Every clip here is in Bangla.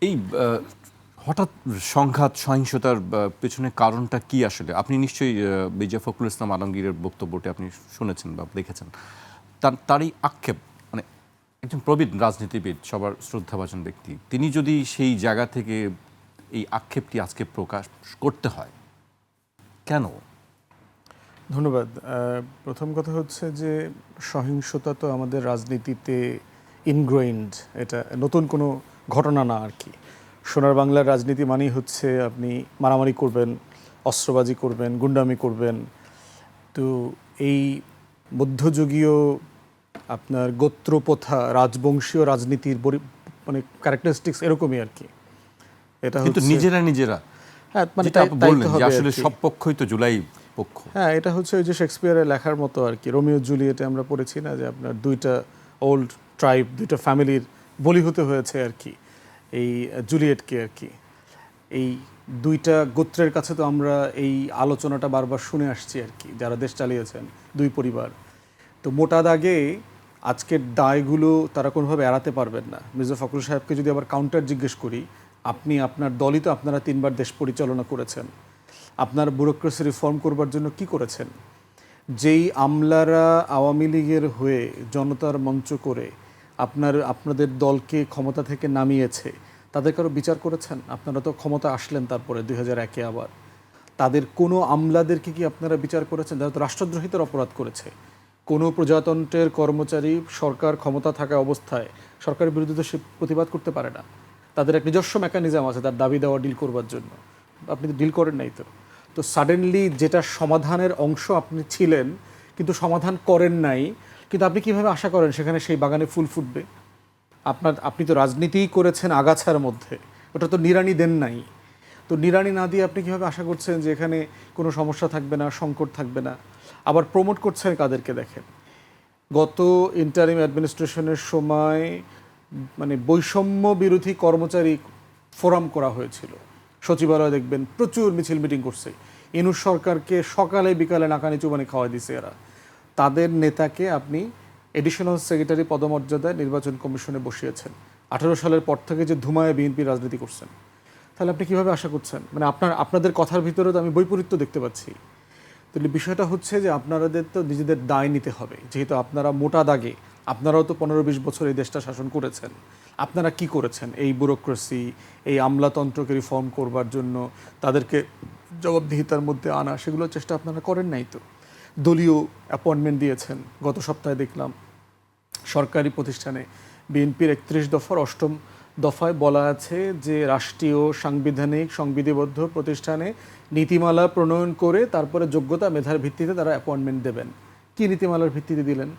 এই হঠাৎ সংঘাত সহিংসতার পেছনে কারণটা কি আসলে? আপনি নিশ্চয়ই মির্জা ফখরুল ইসলাম আলমগীরের বক্তব্যটি আপনি শুনেছেন বা দেখেছেন। তারই আক্ষেপ, মানে একজন প্রবীণ রাজনীতিবিদ, সবার শ্রদ্ধাভাজন ব্যক্তি, তিনি যদি সেই জায়গা থেকে এই আক্ষেপটি আজকে প্রকাশ করতে হয়, কেন? ধন্যবাদ। প্রথম কথা হচ্ছে যে সহিংসতা তো আমাদের রাজনীতিতে ইনগ্রেইনড, এটা নতুন কোনো ঘটনা না আর কি। সোনার বাংলার রাজনীতি মানেই হচ্ছে আপনি মারামারি করবেন, অস্ত্রবাজি করবেন, গুন্ডামি করবেন। তো এই মধ্যযুগীয় আপনার গোত্রপ্রথা, রাজবংশীয় রাজনীতির মানে ক্যারেক্টারিস্টিক্স এরকমই আর কি। এটা কিন্তু হচ্ছে নিজেরা হ্যাঁ, মানে যেটা আপনি বললেন যে আসলে আর কি। সব পক্ষই তো জুলাই পক্ষ। হ্যাঁ, এটা হচ্ছে ওই যে শেক্সপিয়ারের লেখার মতো আর কি। রোমিও জুলিয়েটে আমরা পড়েছি না, যে আপনার দুইটা ওল্ড ট্রাইব, দুইটা ফ্যামিলির বলি হতে হয়েছে আর কি এই জুলিয়েটকে আর কি। এই দুইটা গোত্রের কাছে তো আমরা এই আলোচনাটা বারবার শুনে আসছি আর কি, যারা দেশ চালিয়েছেন দুই পরিবার। তো মোটা দাগে আজকের দায়গুলো তারা কোনোভাবে এড়াতে পারবেন না। মির্জা ফখরুল সাহেবকে যদি আবার কাউন্টার জিজ্ঞেস করি, আপনি আপনার দলই তো আপনারা 3বার দেশ পরিচালনা করেছেন, আপনার ব্যুরোক্রেসি রিফর্ম করবার জন্য কি করেছেন? যেই আমলারা আওয়ামী লীগের হয়ে জনতার মঞ্চ করে আপনাদের দলকে ক্ষমতা থেকে নামিয়েছে, তাদের কারো বিচার করেছেন? আপনারা তো ক্ষমতা আসলেন তারপরে 2001-এ আবার। তাদের কোনো আমলাদেরকে কি আপনারা বিচার করেছেন যারা তো রাষ্ট্রদ্রোহিতার অপরাধ করেছে? কোনো প্রজাতন্ত্রের কর্মচারী সরকার ক্ষমতা থাকা অবস্থায় সরকারের বিরুদ্ধে তো সে প্রতিবাদ করতে পারে না। তাদের এক নিজস্ব মেকানিজম আছে তার দাবি দেওয়া ডিল করবার জন্য। আপনি তো ডিল করেন নাই। তো সাডেনলি যেটা সমাধানের অংশ আপনি ছিলেন কিন্তু সমাধান করেন নাই, কিন্তু আপনি কিভাবে আশা করেন সেখানে সেই বাগানে ফুল ফুটবে? আপনি তো রাজনীতিই করেছেন আগাছার মধ্যে, ওটা তো নিড়ানি দেন নাই। তো নিড়ানি না দিয়ে আপনি কীভাবে আশা করছেন যে এখানে কোনো সমস্যা থাকবে না, সংকট থাকবে না? আবার প্রমোট করছেন কাদেরকে দেখেন। গত ইন্টারিম অ্যাডমিনিস্ট্রেশনের সময় মানে বৈষম্য বিরোধী কর্মচারী ফোরাম করা হয়েছিল, সচিবালয় দেখবেন প্রচুর মিছিল মিটিং করছে। ইনুস সরকারকে সকালে বিকালে নাকানি চুবানি খাওয়া দিছে এরা। তাদের নেতাকে আপনি এডিশনাল সেক্রেটারি পদমর্যাদায় নির্বাচন কমিশনে বসিয়েছেন। 18 সালের পর থেকে যে ধুমায় বিএনপি রাজনীতি করছেন, তাহলে আপনি কীভাবে আশা করছেন? মানে আপনাদের কথার ভিতরে তো আমি বৈপরীত্য দেখতে পাচ্ছি। তাহলে বিষয়টা হচ্ছে যে আপনাদের তো নিজেদের দায় নিতে হবে, যেহেতু আপনারা মোটা দাগে, আপনারাও তো 15-20 বছর এই দেশটা শাসন করেছেন। আপনারা কি করেছেন এই ব্যুরোক্রেসি, এই আমলাতন্ত্রকে রিফর্ম করবার জন্য, তাদেরকে জবাবদিহিতার মধ্যে আনা, সেগুলোর চেষ্টা আপনারা করেন নাই তো। দলীয় অ্যাপয়েন্টমেন্ট দিয়েছেন। গত সপ্তাহে দেখলাম সরকারি প্রতিষ্ঠানে বিএনপির 31 দফার 8ম দফায় বলা আছে যে রাষ্ট্রীয় সাংবিধানিক সংবিধিবদ্ধ প্রতিষ্ঠানে নীতিমালা প্রণয়ন করে তারপরে যোগ্যতা মেধার ভিত্তিতে তারা অ্যাপয়েন্টমেন্ট দেবেন। কি নীতিমালার ভিত্তিতে দিলেন?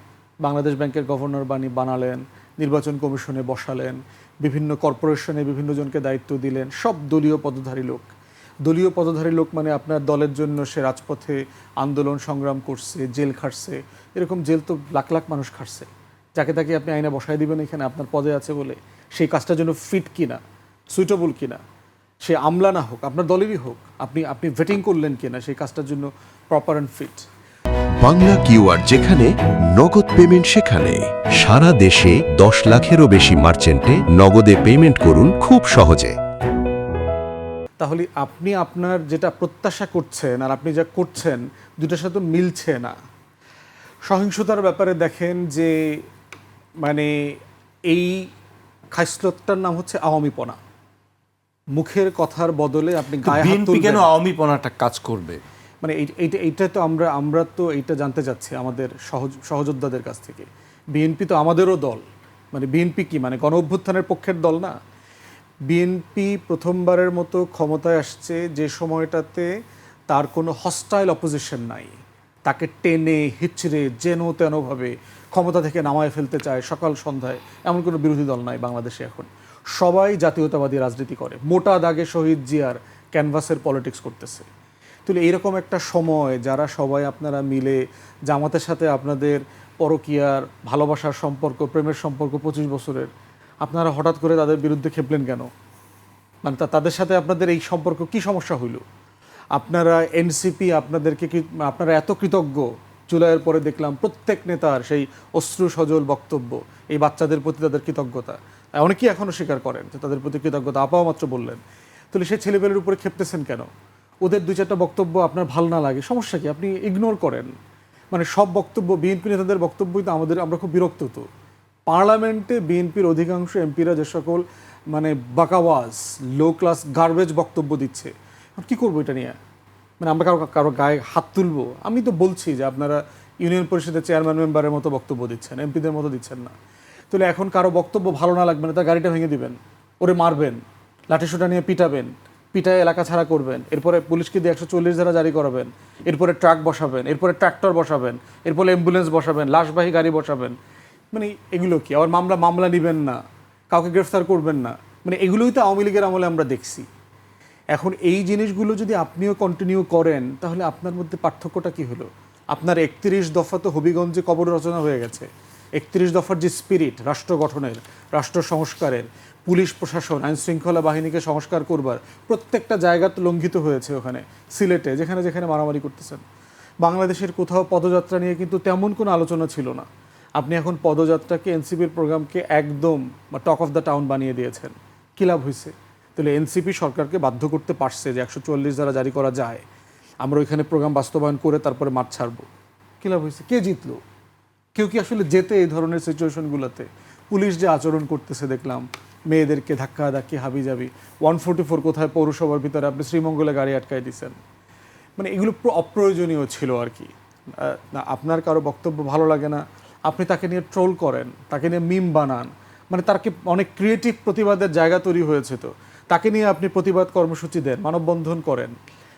বাংলাদেশ ব্যাংকের গভর্নর বানালেন, নির্বাচন কমিশনে বসালেন, বিভিন্ন কর্পোরেশনে বিভিন্ন জনকে দায়িত্ব দিলেন, সব দলীয় পদধারী লোক। দলীয় পদধারী লোক মানে আপনার দলের জন্য সে রাজপথে আন্দোলন সংগ্রাম করছে, জেল খাটছে। এরকম জেল তো লাখ লাখ মানুষ খাটছে। যাকে তাকে আপনি আইনে বসায় দিবেন এখানে আপনার পদে আছে বলে, সেই কাজটার জন্য ফিট কিনা, সুইটেবল কিনা, সে আমলা না হোক, আপনার দলেরই হোক, আপনি ভেটিং করলেন কিনা সেই কাজটার জন্য proper and fit. Bangla QR যেখানে, নগদ পেমেন্ট সেখানে। সারা দেশে 10 লাখেরও বেশি মার্চেন্টে নগদে পেমেন্ট করুন খুব সহজে। তাহলে আপনি আপনার যেটা প্রত্যাশা করছেন আর আপনি যা করছেন দুটার সাথে মিলছে না। সহিংসতার ব্যাপারে দেখেন যে মানে এই খাইসলতটার নাম হচ্ছে আওয়ামীপনা। মুখের কথার বদলে আপনি গায়ে হাত তুলবেন। কেন আওয়ামীপনাটা কাজ করবে? মানে এইটা তো আমরা তো এইটা জানতে চাচ্ছি আমাদের সহযোদ্ধাদের কাছ থেকে। বিএনপি তো আমাদেরও দল। মানে বিএনপি কি মানে গণ অভ্যুত্থানের পক্ষের দল না? বিএনপি প্রথমবারের মতো ক্ষমতায় আসছে যে সময়টাতে তার কোনো হস্টাইল অপোজিশন নাই। তাকে টেনে হিচড়ে যেন তেনভাবে ক্ষমতা থেকে নামায় ফেলতে চায় সকাল সন্ধ্যায়, এমন কোনো বিরোধী দল নাই বাংলাদেশে এখন। সবাই জাতীয়তাবাদী রাজনীতি করে, মোটা দাগে শহীদ জিয়ার ক্যানভাসের পলিটিক্স করতেছে। তাহলে এইরকম একটা সময় যারা সবাই আপনারা মিলে জামাতের সাথে আপনাদের পরকীয়ার ভালোবাসার সম্পর্ক, প্রেমের সম্পর্ক 25 বছরের, আপনারা হঠাৎ করে তাদের বিরুদ্ধে খেপলেন কেন? মানে তাদের সাথে আপনাদের এই সম্পর্ক কি সমস্যা হইল? আপনারা এনসিপি আপনারা এত কৃতজ্ঞ, জুলাইয়ের পরে দেখলাম প্রত্যেক নেতার সেই অশ্রু সজল বক্তব্য, এই বাচ্চাদের প্রতি তাদের কৃতজ্ঞতা। অনেকেই এখনও স্বীকার করেন যে তাদের প্রতি কৃতজ্ঞতা, আপাও মাত্র বললেন। তাহলে সেই ছেলেপেলের উপরে খেপতেছেন কেন? ওদের 2-4টা বক্তব্য আপনার ভালো না লাগে, সমস্যা কি? আপনি ইগনোর করেন। মানে সব বক্তব্য, বিএনপি নেতাদের বক্তব্যই তো আমরা খুব বিরক্ত তো। পার্লামেন্টে বিএনপির অধিকাংশ এমপিরা যে সকল মানে বাকাওয়াজ, লো ক্লাস গার্বেজ বক্তব্য দিচ্ছে, কি করবো এটা নিয়ে? মানে আমরা কারো গায়ে হাত তুলবো? আমি তো বলছি যে আপনারা ইউনিয়ন পরিষদের চেয়ারম্যান মেম্বারের মতো বক্তব্য দিচ্ছেন, এমপিদের মতো দিচ্ছেন না। তাহলে এখন কারো বক্তব্য ভালো না লাগবে না, তার গাড়িটা ভেঙে দিবেন, ওরে মারবেন, লাঠিসোঁটা নিয়ে পিটাবেন, পিটায় এলাকা ছাড়া করবেন, এরপরে পুলিশকে দিয়ে 140 ধারা জারি করাবেন, এরপরে ট্রাক বসাবেন, এরপরে ট্রাক্টর বসাবেন, এরপরে অ্যাম্বুলেন্স বসাবেন, লাশবাহী গাড়ি বসাবেন। মানে এগুলো কি? আবার মামলা নেবেন না, কাউকে গ্রেফতার করবেন না। মানে এগুলোই তো আওয়ামী লীগের আমলে আমরা দেখছি। এখন এই জিনিসগুলো যদি আপনিও কন্টিনিউ করেন, তাহলে আপনার মধ্যে পার্থক্যটা কি হলো? আপনার 31 দফা তো হবিগঞ্জে কবর রচনা হয়ে গেছে। 31 দফার যে স্পিরিট, রাষ্ট্র গঠনের, রাষ্ট্র সংস্কারের, পুলিশ প্রশাসন, আইন শৃঙ্খলা বাহিনীকে সংস্কার করবার, প্রত্যেকটা জায়গা তো লঙ্ঘিত হয়েছে। ওখানে সিলেটে যেখানে যেখানে মারামারি করতেছেন, বাংলাদেশের কোথাও পদযাত্রা নিয়ে কিন্তু তেমন কোনো আলোচনা ছিল না। আপনি এখন পদযাত্রাকে, এনসিপির প্রোগ্রামকে একদম টক অফ দ্য টাউন বানিয়ে দিয়েছেন। কী লাভ হয়েছে? তাহলে এনসিপি সরকারকে বাধ্য করতে পারছে যে 144 ধারা জারি করা যায়, আমরা ওইখানে প্রোগ্রাম বাস্তবায়ন করে তারপরে মাঠ ছাড়বো। কী লাভ হয়েছে? কে জিতলো? কেউ কি আসলে যেতে এই ধরনের সিচুয়েশনগুলোতে? পুলিশ যে আচরণ করতেছে দেখলাম, মেয়েদেরকে ধাক্কি হাবিজাবি, 144 কোথায় পৌরসভার ভিতরে আপনি শ্রীমঙ্গলে গাড়ি আটকায় দিচ্ছেন। মানে এগুলো অপ্রয়োজনীয় ছিল আর কি। না, আপনার কারো বক্তব্য ভালো লাগে না, আপনি তাকে নিয়ে ট্রোল করেন, তাকে নিয়ে মিম বানান। মানে তাকে অনেক ক্রিয়েটিভ প্রতিবাদের জায়গা তৈরি হয়েছে, তো তাকে নিয়ে আপনি প্রতিবাদ কর্মসূচি দেন, মানববন্ধন করেন।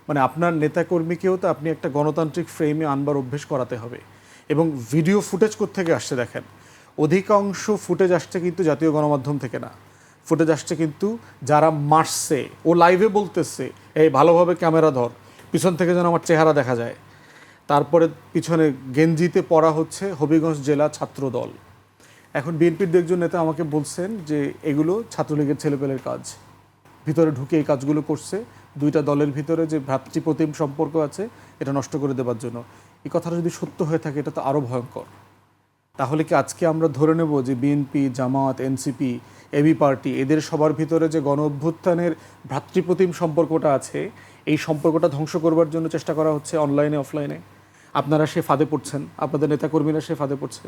মানে আপনার নেতাকর্মীকেও তো আপনি একটা গণতান্ত্রিক ফ্রেমে আনবার অভ্যেস করাতে হবে। এবং ভিডিও ফুটেজ কোত্থেকে আসছে দেখেন, অধিকাংশ ফুটেজ আসছে কিন্তু জাতীয় গণমাধ্যম থেকে না। ফুটেজ আসছে কিন্তু যারা মারছে, ও লাইভে বলতেছে এই ভালোভাবে ক্যামেরা ধর, পিছন থেকে যেন আমার চেহারা দেখা যায়। তারপরে পিছনে গেঞ্জিতে পড়া হচ্ছে হবিগঞ্জ জেলা ছাত্র দল। এখন বিএনপির একজন নেতা আমাকে বলছেন যে এগুলো ছাত্রলীগের ছেলেপেলের কাজ, ভিতরে ঢুকে এই কাজগুলো করছে, দুইটা দলের ভিতরে যে ভ্রাতৃপ্রতিম সম্পর্ক আছে এটা নষ্ট করে দেওয়ার জন্য। এই কথাটা যদি সত্য হয়ে থাকে, এটা তো আরও ভয়ঙ্কর। তাহলে কি আজকে আমরা ধরে নেব যে বিএনপি, জামাত, এনসিপি, এবি পার্টি, এদের সবার ভিতরে যে গণ অভ্যুত্থানের ভ্রাতৃপ্রতিম সম্পর্কটা আছে, এই সম্পর্কটা ধ্বংস করবার জন্য চেষ্টা করা হচ্ছে অনলাইনে অফলাইনে? আপনারা সে ফাঁদে পড়ছেন, আপনাদের নেতাকর্মীরা সে ফাঁদে পড়ছে।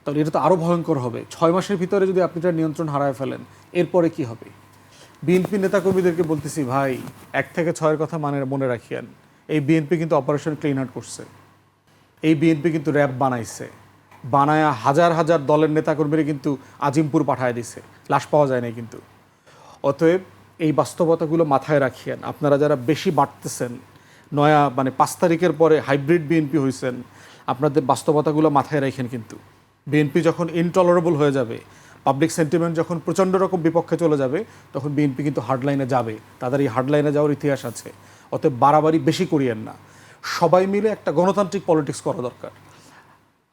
তাহলে এটা তো আরও ভয়ঙ্কর হবে। 6 মাসের ভিতরে যদি আপনি তার নিয়ন্ত্রণ হারায় ফেলেন, এরপরে কি হবে? বিএনপি নেতাকর্মীদেরকে বলতেছি, ভাই 1 থেকে 6-এর কথা মনে রাখিয়েন। এই বিএনপি কিন্তু অপারেশন ক্লিন হার্ট করছে, এই বিএনপি কিন্তু র্যাব বানায়া হাজার হাজার দলের নেতাকর্মীরা কিন্তু আজিমপুর পাঠায় দিছে, লাশ পাওয়া যায় না কিন্তু। অতএব এই বাস্তবতাগুলো মাথায় রাখিয়েন। আপনারা যারা বেশি বাড়তেছেন, নয়া মানে 5 তারিখের পরে হাইব্রিড বিএনপি হয়েছেন, আপনাদের বাস্তবতাগুলো মাথায় রাখেন। কিন্তু বিএনপি যখন ইনটলারেবল হয়ে যাবে, পাবলিক সেন্টিমেন্ট যখন প্রচণ্ড রকম বিপক্ষে চলে যাবে, তখন বিএনপি কিন্তু হার্ডলাইনে যাবে। তাদের এই হার্ডলাইনে যাওয়ার ইতিহাস আছে। অতএব বাড়াবাড়ি বেশি করিয়েন না, সবাই মিলে একটা গণতান্ত্রিক পলিটিক্স করা দরকার।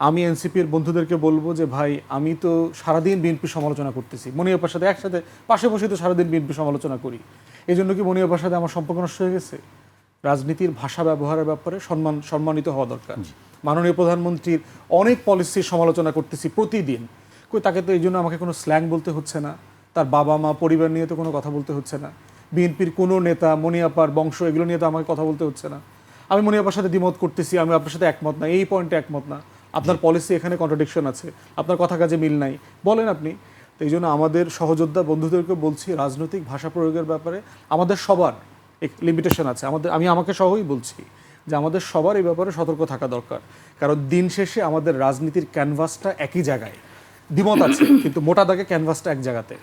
আমি এনসিপির বন্ধুদেরকে বলবো যে ভাই, আমি তো সারাদিন বিএনপি সমালোচনা করতেছি, মনিয়াপার সাথে একসাথে পাশে বসে তো সারাদিন বিএনপি সমালোচনা করি। এই জন্য কি মনিয়াপার সাথে আমার সম্পর্ক নষ্ট হয়ে গেছে? রাজনীতির ভাষা ব্যবহারের ব্যাপারে সম্মানিত হওয়া দরকার। মাননীয় প্রধানমন্ত্রীর অনেক পলিসির সমালোচনা করতেছি প্রতিদিন, তাকে তো এই জন্য আমাকে কোনো স্ল্যাং বলতে হচ্ছে না, তার বাবা মা পরিবার নিয়ে তো কোনো কথা বলতে হচ্ছে না, বিএনপির কোনো নেতা, মনিয়াপার বংশ, এগুলো নিয়ে তো আমাকে কথা বলতে হচ্ছে না। আমি মনিয়াপার সাথে দ্বিমত করতেছি, আমি আপনার সাথে একমত না, এই পয়েন্টে একমত না, আপনার পলিসি এখানে কন্ট্রাডিকশন আছে, আপনার কথা কাজে মিল নাই, বলেন আপনি। তো এই জন্য আমাদের সহযোদ্ধা বন্ধুদেরকে বলছি, রাজনৈতিক ভাষা প্রয়োগের ব্যাপারে আমাদের সবার এক লিমিটেশন আছে। আমি আমাকে সহই বলছি যে আমাদের সবার এই ব্যাপারে সতর্ক থাকা দরকার। কারণ দিন শেষে আমাদের রাজনীতির ক্যানভাসটা একই জায়গায়, দ্বিমত আছে কিন্তু মোটা দাগে ক্যানভাসটা এক জায়গাতে।